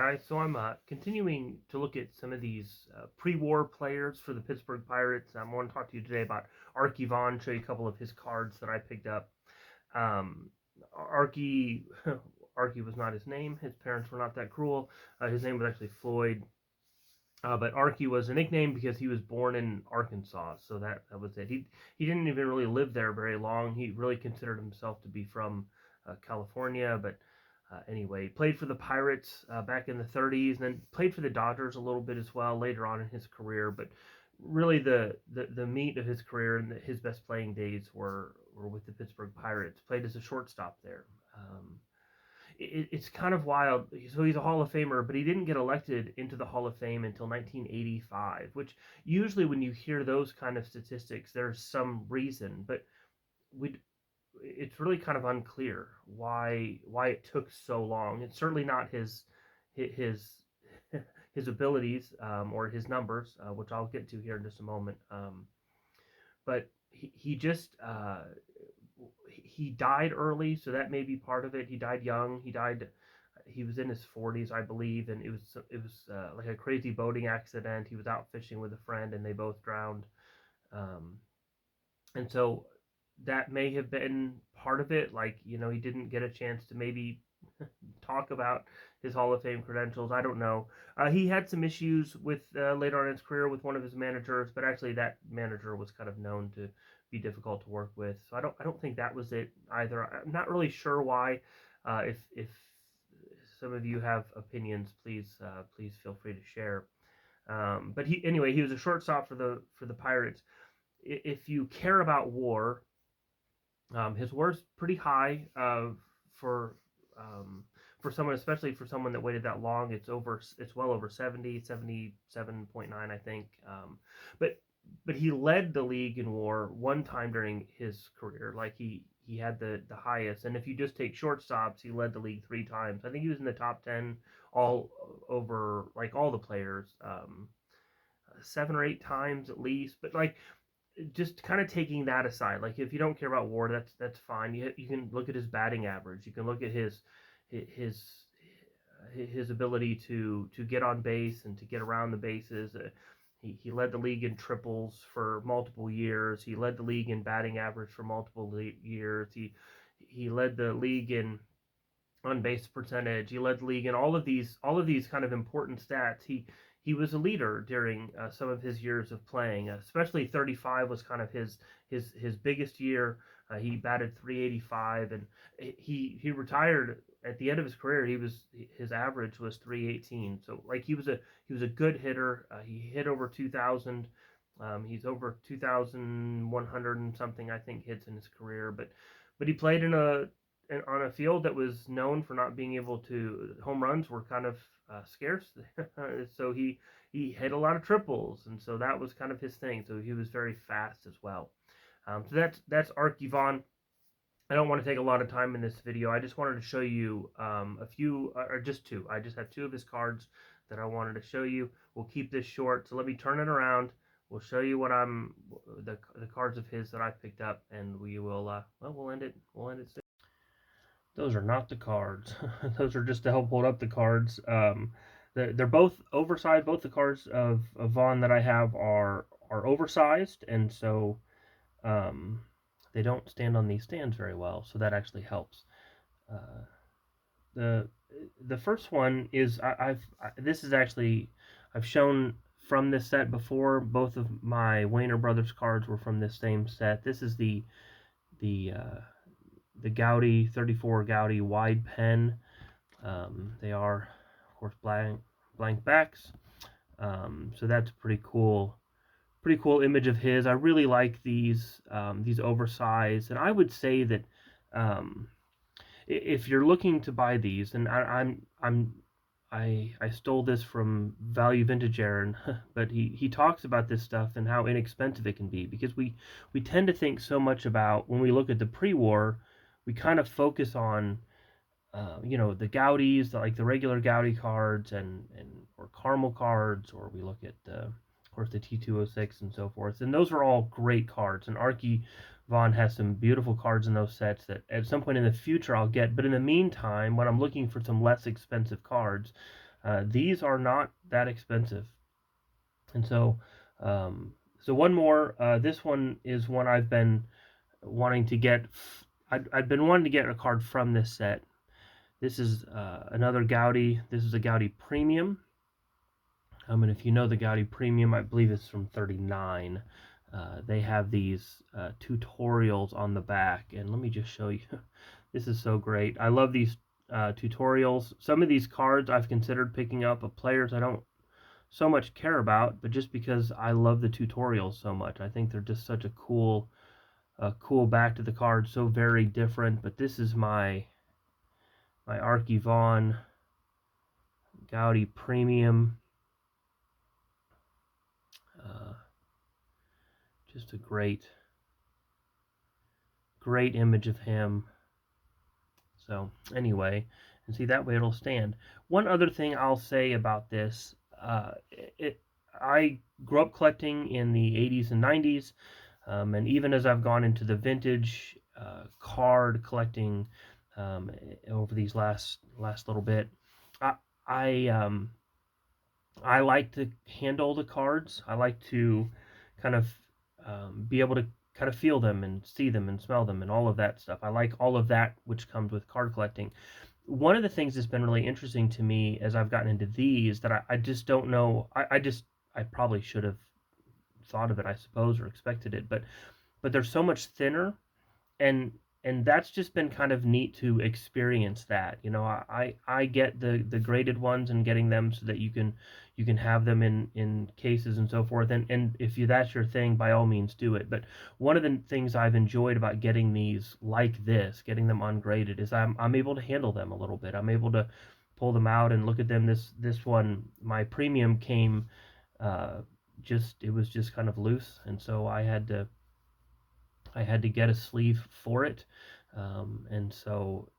guys. So I'm continuing to look at some of these pre-war players for the Pittsburgh Pirates. I want to talk to you today about Arky Vaughan, show you a couple of his cards that I picked up. Um, Arky, Arky was not his name. His parents were not that cruel. His name was actually Floyd. But Arky was a nickname because he was born in Arkansas, so that was it. He didn't even really live there very long. He really considered himself to be from California, but anyway, he played for the Pirates back in the 30s, and then played for the Dodgers a little bit as well later on in his career. But really, the meat of his career and his best playing days were with the Pittsburgh Pirates. Played as a shortstop there. It's kind of wild. So he's a Hall of Famer, but he didn't get elected into the Hall of Fame until 1985, which usually when you hear those kind of statistics, there's some reason, but we it's really kind of unclear why it took so long. It's certainly not his his abilities or his numbers, which I'll get to here in just a moment. But he just he died early, so that may be part of it. He died young. He was in his 40s, I believe, and it was like a crazy boating accident. He was out fishing with a friend, and they both drowned. Um, and so that may have been part of it. Like, he didn't get a chance to maybe talk about his Hall of Fame credentials. I don't know. He had some issues with later on in his career with one of his managers, but actually that manager was kind of known to be difficult to work with. So I don't think that was it either. I'm not really sure why. If some of you have opinions, please feel free to share. But he was a shortstop for the Pirates. If you care about WAR, his WAR's pretty high for someone, especially for someone that waited that long. It's well over 70, 77.9, I think. But he led the league in WAR one time during his career. Like he had the highest. And if you just take shortstops, he led the league 3 times. I think he was in the top 10 all over, like, all the players, 7 or 8 times at least. But like, just kind of taking that aside, like, if you don't care about WAR, that's fine. You can look at his batting average. You can look at his his ability to get on base and to get around the bases. He led the league in triples for multiple years. He led the league in batting average for multiple years. He led the league in on base percentage. He led the league in all of these kind of important stats. He was a leader during some of his years of playing. Especially 35 was kind of his biggest year. He batted 385, and he retired at the end of his career. His average was 318. So, like, he was a good hitter. He hit over 2,000. He's over 2,100 and something, I think, hits in his career. But he played on a field that was known for not being able to. Home runs were kind of scarce, so he hit a lot of triples, and so that was kind of his thing. So he was very fast as well. So that's Arky Vaughan. I don't want to take a lot of time in this video. I just wanted to show you a few, or just two. I just have two of his cards that I wanted to show you. We'll keep this short, so let me turn it around. We'll show you the cards of his that I picked up, and we will we'll end it soon. Those are not the cards. Those are just to help hold up the cards. They're both oversized. Both the cards of Vaughan that I have are oversized, and so they don't stand on these stands very well. So that actually helps. The first one is I've shown from this set before. Both of my Wayner Brothers cards were from this same set. This is the Gaudy 34 Gaudy wide pen. They are, of course, blank backs. So that's pretty cool image of his. I really like these oversized, and I would say that if you're looking to buy these, and I stole this from Value Vintage Aaron, but he talks about this stuff and how inexpensive it can be, because we tend to think so much about, when we look at the pre-war, we kind of focus on the Gaudis, like the regular Gaudi cards or caramel cards, or we look at of course the T206 and so forth, and those are all great cards. And Arky Vaughan has some beautiful cards in those sets that at some point in the future I'll get. But in the meantime, when I'm looking for some less expensive cards, these are not that expensive. And so, so one more. This one is one I've been wanting to get. I've been wanting to get a card from this set. This is another Gaudi. This is a Gaudi Premium. And if you know the Gaudi Premium, I believe it's from 39. They have these tutorials on the back, and let me just show you. This is so great. I love these tutorials. Some of these cards I've considered picking up of players I don't so much care about, but just because I love the tutorials so much. I think they're just such a cool back to the card, so very different. But this is my Arky Vaughan Gaudi Premium. Just a great image of him. So anyway, and see, that way it'll stand. One other thing I'll say about this, I grew up collecting in the 80s and 90s, and even as I've gone into the vintage card collecting over these last little bit, I like to handle the cards. I like to kind of be able to kind of feel them and see them and smell them and all of that stuff. I like all of that which comes with card collecting. One of the things that's been really interesting to me as I've gotten into these that I just don't know. I probably should have thought of it, I suppose, or expected it, but they're so much thinner, and that's just been kind of neat to experience that. You know, I get the graded ones and getting them so that you can have them in cases and so forth, and if that's your thing, by all means do it. But one of the things I've enjoyed about getting these like this, getting them ungraded, is I'm able to handle them a little bit. I'm able to pull them out and look at them. This one, my premium came it was just kind of loose, and so I had to get a sleeve for it, and so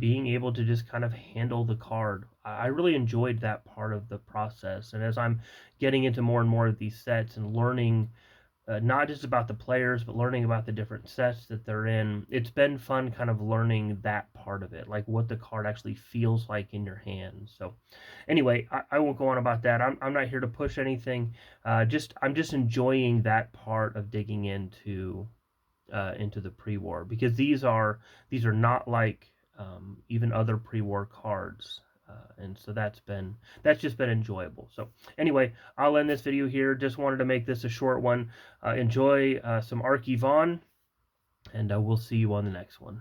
being able to just kind of handle the card, I really enjoyed that part of the process. And as I'm getting into more and more of these sets and learning not just about the players, but learning about the different sets that they're in, it's been fun kind of learning that part of it, like what the card actually feels like in your hand. So anyway, I won't go on about that. I'm not here to push anything. I'm just enjoying that part of digging into the pre-war, because these are not like even other pre-war cards, and so that's just been enjoyable. So anyway, I'll end this video here. Just wanted to make this a short one. Enjoy some Arky Vaughan, and we'll see you on the next one.